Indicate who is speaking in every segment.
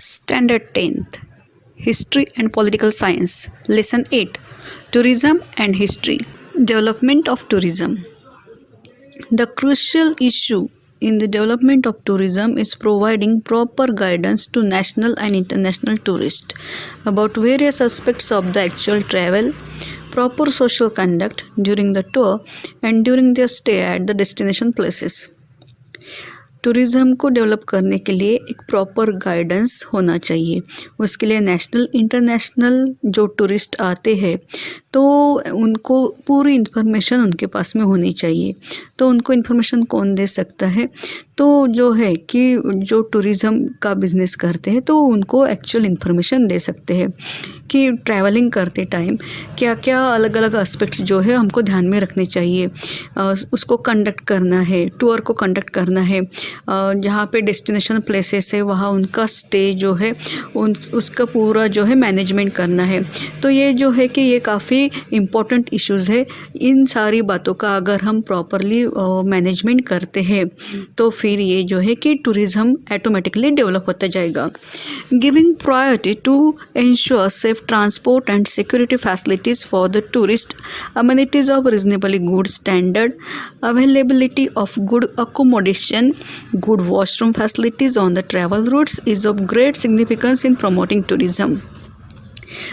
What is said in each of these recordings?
Speaker 1: Standard 10th History and Political Science Lesson 8 Tourism and History Development of Tourism. The crucial issue in the development of tourism is providing proper guidance to national and international tourists about various aspects of the actual travel, proper social conduct during the tour and during their stay at the destination places. Tourism को develop करने के लिए एक proper guidance होना चाहिए। उसके लिए national international जो टूरिस्ट आते हैं तो उनको पूरी इन्फॉर्मेशन उनके पास में होनी चाहिए। तो उनको इन्फॉर्मेशन कौन दे सकता है? तो जो है कि जो टूरिज़्म का बिज़नेस करते हैं तो उनको एक्चुअल इन्फॉर्मेशन दे सकते हैं कि ट्रैवलिंग करते टाइम क्या क्या अलग अलग एस्पेक्ट्स जो है हमको ध्यान में रखने चाहिए। उसको कंडक्ट करना है, टूर को कंडक्ट करना है, जहाँ पे डेस्टिनेशन प्लेसेस है वहाँ उनका स्टे जो है उसका पूरा जो है मैनेजमेंट करना है। तो ये जो है कि ये काफ़ी इम्पोर्टेंट इश्यूज़ है। इन सारी बातों का अगर हम प्रॉपरली मैनेजमेंट करते हैं तो फिर ये जो है कि टूरिज़्म ऑटोमेटिकली डेवलप होता जाएगा। Giving priority to ensure safe transport and security facilities for the tourist, amenities of reasonably good standard, availability of good accommodation, good washroom facilities on the travel routes is of great significance in promoting tourism.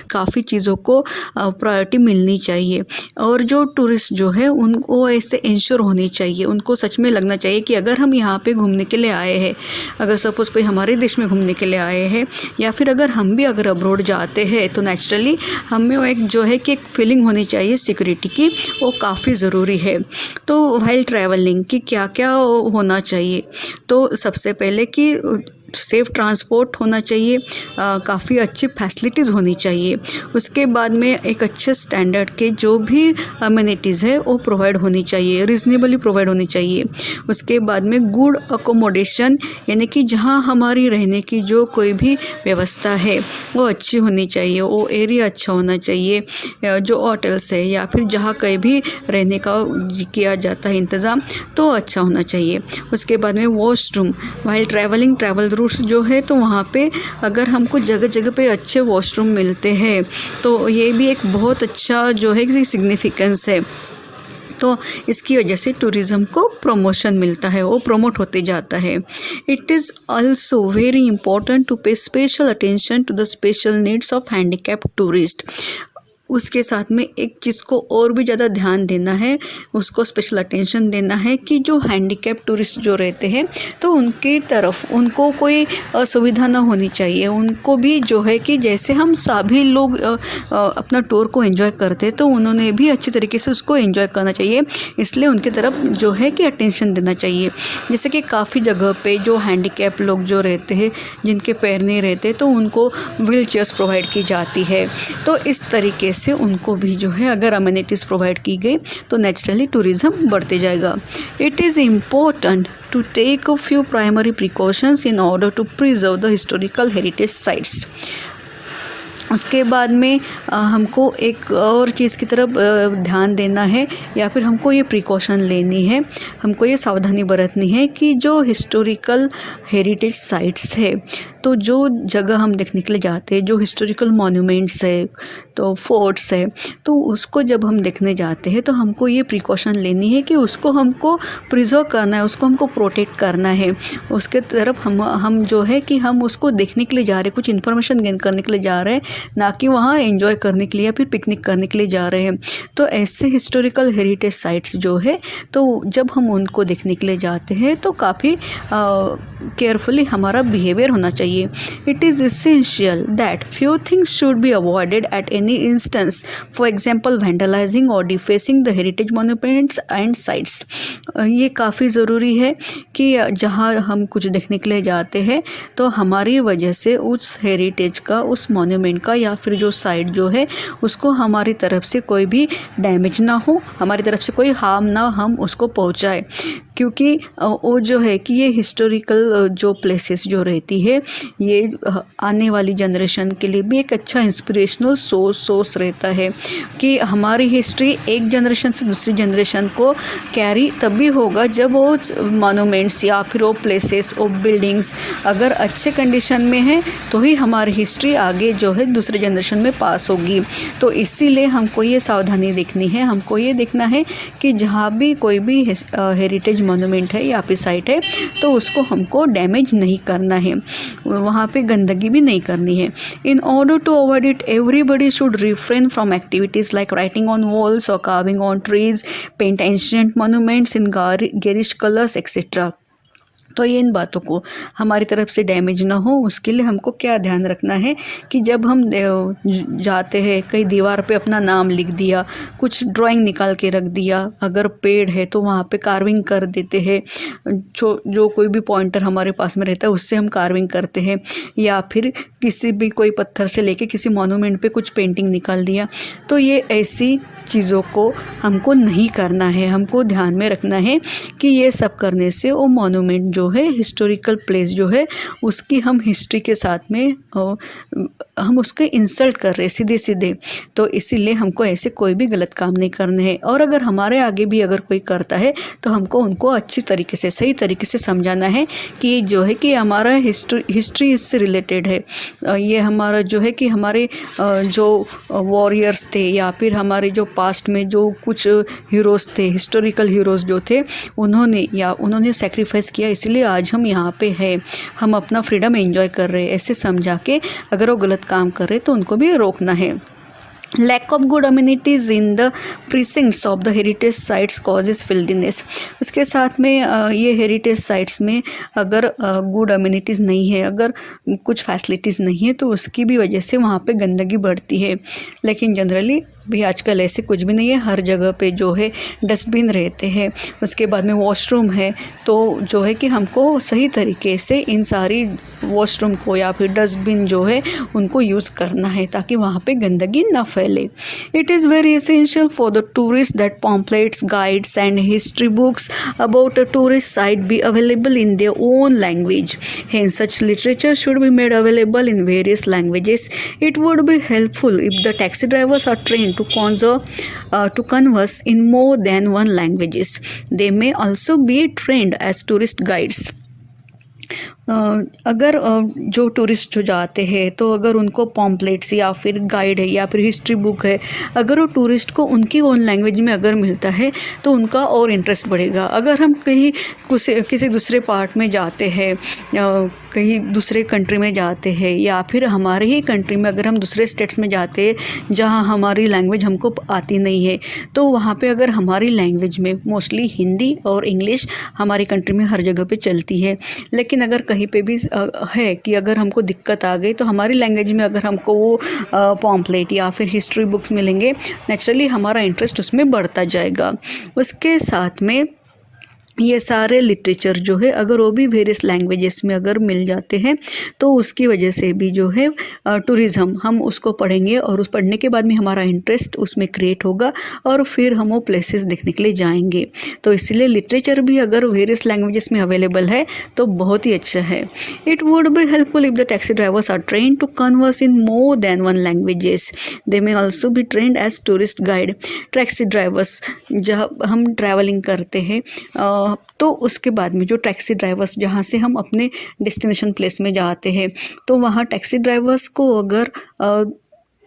Speaker 1: काफ़ी चीज़ों को priority मिलनी चाहिए और जो tourist जो है उनको ऐसे इंश्योर होनी चाहिए। उनको सच में लगना चाहिए कि अगर हम यहाँ पे घूमने के लिए आए हैं, अगर सपोज़ कोई हमारे देश में घूमने के लिए आए हैं या फिर अगर हम भी अगर अब्रॉड जाते हैं तो नेचुरली हमें वो एक जो है कि एक फीलिंग होनी चाहिए सिक्योरिटी की, वो काफ़ी ज़रूरी है। तो व्हाइल ट्रैवलिंग की क्या क्या होना चाहिए? तो सबसे पहले कि सेफ़ ट्रांसपोर्ट होना चाहिए, काफ़ी अच्छी फैसिलिटीज़ होनी चाहिए। उसके बाद में एक अच्छे स्टैंडर्ड के जो भी अमेनिटीज़ है वो प्रोवाइड होनी चाहिए, रीज़नेबली प्रोवाइड होनी चाहिए। उसके बाद में गुड अकोमोडेशन यानी कि जहाँ हमारी रहने की जो कोई भी व्यवस्था है वो अच्छी होनी चाहिए, वो एरिया अच्छा होना चाहिए, जो होटल्स है या फिर जहाँ कहीं भी रहने का किया जाता है इंतज़ाम तो अच्छा होना चाहिए। उसके बाद में washroom, while travelling travel routes जो है तो वहाँ पे अगर हमको जगह जगह पे अच्छे वॉशरूम मिलते हैं तो ये भी एक बहुत अच्छा जो है सिग्निफिकेंस है। तो इसकी वजह से टूरिज़्म को प्रमोशन मिलता है, वो प्रमोट होते जाता है। It is also very important to pay special attention to the special needs of handicapped tourist. उसके साथ में एक चीज़ को और भी ज़्यादा ध्यान देना है, उसको स्पेशल अटेंशन देना है कि जो हैंडीकैप टूरिस्ट जो रहते हैं तो उनकी तरफ उनको कोई असुविधा ना होनी चाहिए। उनको भी जो है कि जैसे हम सभी लोग अपना टूर को एंजॉय करते हैं तो उन्होंने भी अच्छी तरीके से उसको एंजॉय करना चाहिए, इसलिए उनकी तरफ जो है कि अटेंशन देना चाहिए। जैसे कि काफ़ी जगह पे जो हैंडीकैप लोग जो रहते हैं जिनके पैर नहीं रहते तो उनको व्हील चेयर्स प्रोवाइड की जाती है। तो इस तरीके से उनको भी जो है अगर अमेनिटीज़ प्रोवाइड की गई तो नेचुरली टूरिज़्म बढ़ते जाएगा। It is important to take a few primary precautions in order to preserve the historical heritage sites. उसके बाद में हमको एक और चीज़ की तरफ ध्यान देना है या फिर हमको ये प्रिकॉशन लेनी है, हमको ये सावधानी बरतनी है कि जो हिस्टोरिकल हेरिटेज साइट्स है तो जो जगह हम देखने के लिए जाते हैं, जो हिस्टोरिकल मॉन्यूमेंट्स है तो फोर्ट्स है, तो उसको जब हम देखने जाते हैं तो हमको ये प्रिकॉशन लेनी है कि उसको हमको प्रिजर्व करना है, उसको हमको प्रोटेक्ट करना है। उसके तरफ हम जो है कि हम उसको देखने के लिए जा रहे हैं, कुछ इन्फॉर्मेशन गेन करने के लिए जा रहे हैं, ना कि वहाँ एंजॉय करने के लिए या फिर पिकनिक करने के लिए जा रहे हैं। तो ऐसे हिस्टोरिकल हेरिटेज साइट्स जो है तो जब हम उनको देखने के लिए जाते हैं तो काफ़ी केयरफुली हमारा बिहेवियर होना चाहिए। It is essential that few things should be avoided at any instance. For example, vandalizing or defacing the heritage monuments and sites. ये काफ़ी ज़रूरी है कि जहाँ हम कुछ देखने के लिए जाते हैं तो हमारी वजह से उस हेरिटेज का, उस मॉन्यूमेंट का या फिर जो साइट जो है उसको हमारी तरफ से कोई भी डैमेज ना हो, हमारी तरफ से कोई हार्म ना हम उसको पहुँचाए। क्योंकि वो जो है कि ये हिस्टोरिकल जो प्लेसेस जो रहती है ये आने वाली जनरेशन के लिए भी एक अच्छा इंस्पिरेशनल सोर्स रहता है कि हमारी हिस्ट्री एक जनरेशन से दूसरी जनरेशन को कैरी तभी होगा जब वो मॉन्यूमेंट्स या फिर वो प्लेसेस और बिल्डिंग्स अगर अच्छे कंडीशन में है तो ही हमारी हिस्ट्री आगे जो है दूसरे जनरेशन में पास होगी। तो इसीलिए हमको ये सावधानी देखनी है, हमको ये देखना है कि जहाँ भी कोई भी हेरिटेज मॉन्यूमेंट है या फिर साइट है तो उसको हमको डैमेज नहीं करना है, वहाँ पे गंदगी भी नहीं करनी है। In order to avoid it everybody should refrain from activities like writing on walls और carving on trees, paint ancient monuments in garish colours etcetera. तो ये इन बातों को हमारी तरफ से डैमेज ना हो उसके लिए हमको क्या ध्यान रखना है कि जब हम जाते हैं कहीं दीवार पे अपना नाम लिख दिया, कुछ ड्राइंग निकाल के रख दिया, अगर पेड़ है तो वहाँ पे कार्विंग कर देते हैं, जो कोई भी पॉइंटर हमारे पास में रहता है उससे हम कार्विंग करते हैं, या फिर किसी भी कोई पत्थर से लेके किसी मॉन्यूमेंट पे कुछ पेंटिंग निकाल दिया। तो ये ऐसी चीज़ों को हमको नहीं करना है, हमको ध्यान में रखना है कि ये सब करने से वो मॉन्यूमेंट जो है, हिस्टोरिकल प्लेस जो है, उसकी हम हिस्ट्री के साथ में हम उसके इंसल्ट कर रहे सीधे सीधे। तो इसीलिए हमको ऐसे कोई भी गलत काम नहीं करने हैं। और अगर हमारे आगे भी अगर कोई करता है तो हमको उनको अच्छी तरीके से, सही तरीके से समझाना है कि ये जो है कि हमारा हिस्ट्री इससे रिलेटेड है, ये हमारा जो है कि हमारे जो वॉरियर्स थे या फिर हमारे जो पास्ट में जो कुछ हीरोज़ थे, हिस्टोरिकल हीरोज़ जो थे, उन्होंने सेक्रीफाइस किया, इसलिए आज हम यहाँ पे हैं, हम अपना फ्रीडम एंजॉय कर रहे हैं। ऐसे समझा के अगर वो गलत काम कर रहे तो उनको भी रोकना है। Lack of good amenities in the precincts of the heritage sites causes filthiness. उसके साथ में ये हेरिटेज साइट्स में अगर गुड अम्यूनिटीज़ नहीं है, अगर कुछ फैसिलिटीज़ नहीं है तो उसकी भी वजह से वहाँ पे गंदगी बढ़ती है। लेकिन जनरली भी आजकल ऐसे कुछ भी नहीं है, हर जगह पे जो है डस्टबिन रहते हैं, उसके बाद में वॉशरूम है। तो जो है कि हमको सही तरीके से इन सारी वॉशरूम को या फिर डस्टबिन जो है उनको यूज़ करना है ताकि वहाँ पे गंदगी ना फैले। It is very essential for the tourist that pamphlets, guides and history books about a tourist site be available in their own language. Hence, such literature should be made available in various languages. It would be helpful if the taxi drivers are trained to converse in more than one languages. They may also be trained as tourist guides. अगर जो tourist जो जाते हैं तो अगर उनको pamphlets या फिर गाइड है या फिर हिस्ट्री बुक है, अगर वो टूरिस्ट को उनकी ओन लैंग्वेज में अगर मिलता है तो उनका और इंटरेस्ट बढ़ेगा। अगर हम कहीं किसी दूसरे पार्ट में जाते हैं, कहीं दूसरे कंट्री में जाते हैं या फिर हमारे ही कंट्री में अगर हम दूसरे स्टेट्स में जाते हैं जहाँ हमारी लैंग्वेज हमको आती नहीं है, तो वहाँ पे अगर हमारी लैंग्वेज में मोस्टली हिंदी और इंग्लिश हमारी कंट्री में हर जगह पे चलती है। लेकिन अगर कहीं पे भी है कि अगर हमको दिक्कत आ गई तो हमारी लैंग्वेज में अगर हमको वो पॉम्पलेट या फिर हिस्ट्री बुक्स मिलेंगे, नेचुरली हमारा इंटरेस्ट उसमें बढ़ता जाएगा। उसके साथ में ये सारे लिटरेचर जो है अगर वो भी वेरियस लैंग्वेजेस में अगर मिल जाते हैं तो उसकी वजह से भी जो है टूरिज़्म हम उसको पढ़ेंगे और उस पढ़ने के बाद में हमारा इंटरेस्ट उसमें क्रिएट होगा और फिर हम वो प्लेसेस देखने के लिए जाएंगे। तो इसलिए लिटरेचर भी अगर वेरियस लैंग्वेजेस में अवेलेबल है तो बहुत ही अच्छा है। It would be helpful if the taxi drivers are train to converse in more than one languages. They may also be trained as tourist guide. Taxi drivers जब हम ट्रैवलिंग करते हैं तो उसके बाद में जो टैक्सी ड्राइवर्स जहाँ से हम अपने डेस्टिनेशन प्लेस में जाते हैं तो वहाँ टैक्सी ड्राइवर्स को अगर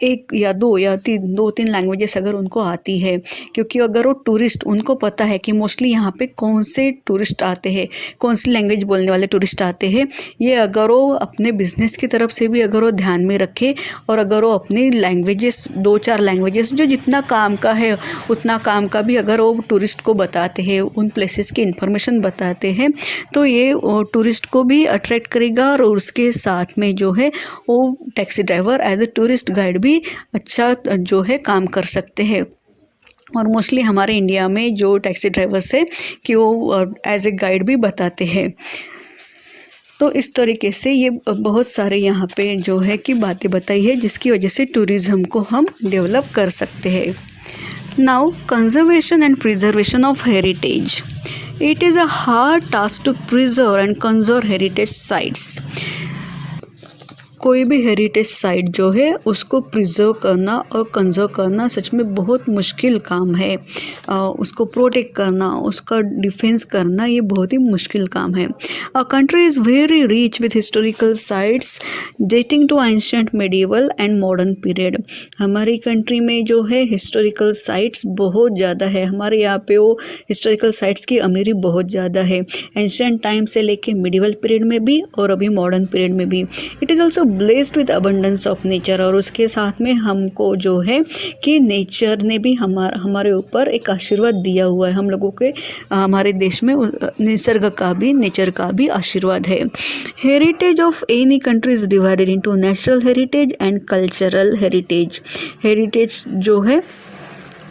Speaker 1: एक या दो तीन लैंग्वेजेस अगर उनको आती है, क्योंकि अगर वो टूरिस्ट, उनको पता है कि मोस्टली यहाँ पे कौन से टूरिस्ट आते हैं, कौन सी लैंग्वेज बोलने वाले टूरिस्ट आते हैं, ये अगर वो अपने बिजनेस की तरफ से भी अगर वो ध्यान में रखे और अगर वो अपनी लैंग्वेजेस 2-4 लैंग्वेजेस जो जितना काम का है उतना काम का भी अगर वो टूरिस्ट को बताते हैं, उन प्लेसेस की इन्फॉर्मेशन बताते हैं, तो ये टूरिस्ट को भी अट्रैक्ट करेगा और उसके साथ में जो है वो taxi driver as a tourist guide भी अच्छा जो है काम कर सकते हैं। और मोस्टली हमारे इंडिया में जो टैक्सी ड्राइवर्स है कि वो एज ए गाइड भी बताते हैं। तो इस तरीके से ये बहुत सारे यहाँ पे जो है कि बातें बताई है जिसकी वजह से टूरिज़्म को हम डेवलप कर सकते हैं। Now conservation and preservation of heritage. It is a hard task to preserve and conserve heritage sites. कोई भी हेरिटेज साइट जो है उसको प्रिजर्व करना और कंजर्व करना सच में बहुत मुश्किल काम है। उसको प्रोटेक्ट करना, उसका डिफेंस करना ये बहुत ही मुश्किल काम है। A country is very rich with historical sites dating to ancient medieval and modern period. हमारी कंट्री में जो है हिस्टोरिकल साइट्स बहुत ज़्यादा है। हमारे यहाँ पे वो हिस्टोरिकल साइट्स की अमीरी बहुत ज़्यादा है, एंशिएंट टाइम से लेके मिडिवल पीरियड में भी और अभी मॉडर्न पीरियड में भी। It is also blessed with abundance of nature, और उसके साथ में हमको जो है कि नेचर ने भी हमारे ऊपर एक आशीर्वाद दिया हुआ है। हम लोगों के हमारे देश में निसर्ग का भी, नेचर का भी आशीर्वाद है। Heritage of any country is divided into natural heritage and cultural heritage. Heritage जो है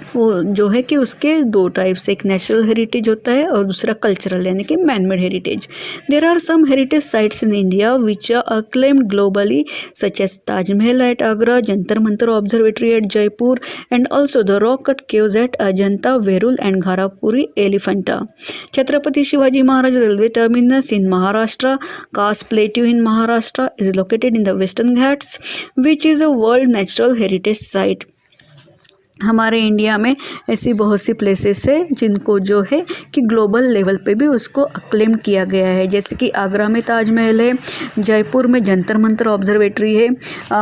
Speaker 1: वो जो है कि उसके दो टाइप्स, एक नेचुरल हेरिटेज होता है और दूसरा कल्चरल यानी कि man made heritage. There are some heritage sites in India which are acclaimed globally such as Taj Mahal at Agra, Jantar Mantar observatory at Jaipur and also the rock cut caves at Ajanta, Verul and Gharapuri Elephanta. Chhatrapati Shivaji Maharaj railway terminus in Maharashtra, Kaas plateau in Maharashtra is located in the Western Ghats which is a world natural heritage site. हमारे India में ऐसी बहुत सी places है जिनको जो है कि global level पे भी उसको अक्लेम किया गया है, जैसे कि आगरा में ताजमहल है, जयपुर में जंतर मंतर ऑब्जर्वेटरी है,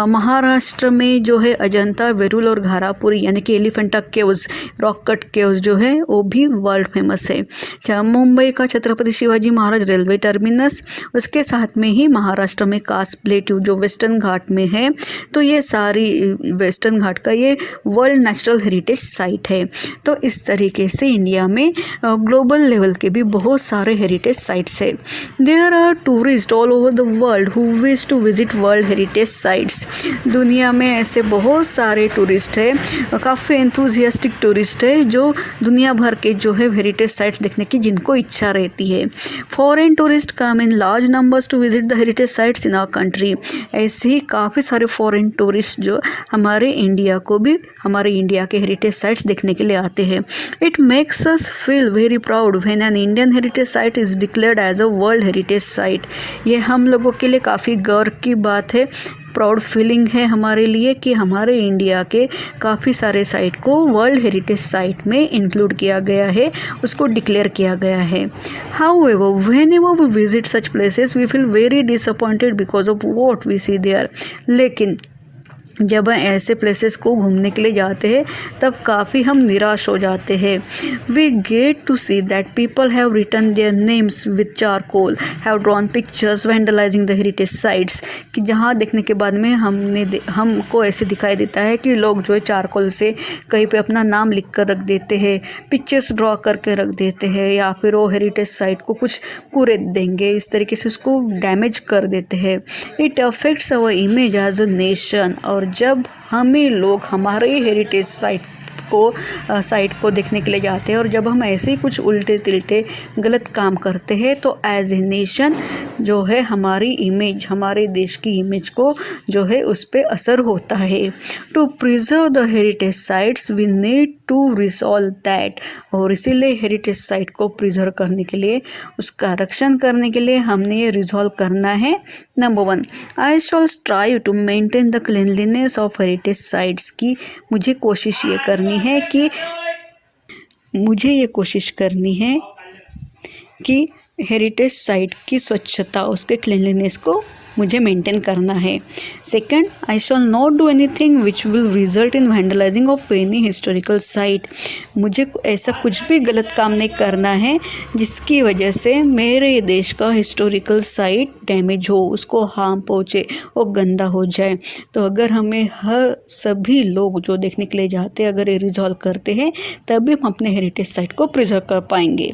Speaker 1: महाराष्ट्र में जो है अजंता, वेरुल और घारापुरी यानी कि Elephanta caves, rock cut caves जो है वो भी वर्ल्ड फेमस है। मुंबई का छत्रपति शिवाजी महाराज रेलवे टर्मिनस, उसके साथ में ही महाराष्ट्र में कास प्लेट्यू जो वेस्टर्न घाट में है, तो ये सारी वेस्टर्न घाट का ये वर्ल्ड नेचुरल हेरिटेज साइट है। तो इस तरीके से इंडिया में ग्लोबल लेवल के भी बहुत सारे हेरिटेज साइट्स है। There are tourist all over the world who wish to visit world heritage sites. दुनिया में ऐसे बहुत सारे टूरिस्ट है, काफ़ी एंथुजियास्टिक टूरिस्ट है जो दुनिया भर के जो है हेरिटेज साइट्स देखने की जिनको इच्छा रहती है। Foreign tourist come in large numbers to visit the heritage sites in our country. ऐसे ही काफ़ी सारे फॉरेन टूरिस्ट जो हमारे इंडिया को भी, हमारे इंडिया के हेरिटेज साइट्स देखने के लिए आते हैं। It makes us feel very proud when an Indian heritage site is declared as a world heritage site. ये हम लोगों के लिए काफ़ी गर्व की बात है, प्राउड फीलिंग है हमारे लिए कि हमारे इंडिया के काफ़ी सारे साइट को वर्ल्ड हेरिटेज साइट में इंक्लूड किया गया है, उसको डिक्लेयर किया गया है। However whenever we visit such places we feel very disappointed because of what we see there. लेकिन जब ऐसे प्लेसेस को घूमने के लिए जाते हैं तब काफ़ी हम निराश हो जाते हैं। We get to see that people have written their names with charcoal, have drawn pictures vandalising the heritage sites, कि जहाँ देखने के बाद में हमको ऐसे दिखाई देता है कि लोग जो है चारकोल से कहीं पे अपना नाम लिख कर रख देते हैं, पिक्चर्स ड्रॉ करके रख देते हैं, या फिर वो हेरिटेज साइट को कुछ कुरेद देंगे, इस तरीके से उसको डैमेज कर देते हैं। It affects our image as a nation. और जब हमें लोग हमारे हेरिटेज साइट को देखने के लिए जाते हैं और जब हम ऐसे ही कुछ उल्टे तिल्टे गलत काम करते हैं तो एज ए नेशन जो है हमारी इमेज, हमारे देश की इमेज को जो है उस पर असर होता है। To preserve the heritage sites we need to resolve that. और इसीलिए हेरिटेज साइट को प्रिजर्व करने के लिए, उसका रक्षण करने के लिए हमने ये रिजॉल्व करना है। Number 1, I shall strive to maintain the cleanliness of heritage sites. की मुझे कोशिश ये करनी है कि हेरिटेज साइट की स्वच्छता, उसके क्लीनलीनेस को मुझे मेंटेन करना है। Second, I shall not do anything which will result in vandalising of any historical site. मुझे ऐसा कुछ भी गलत काम नहीं करना है जिसकी वजह से मेरे देश का हिस्टोरिकल साइट डैमेज हो, उसको हार्म पहुँचे, वो गंदा हो जाए। तो अगर हमें हर सभी लोग जो देखने के लिए जाते हैं अगर ये रिजॉल्व करते हैं तभी हम अपने हेरिटेज साइट को प्रिजर्व कर पाएंगे।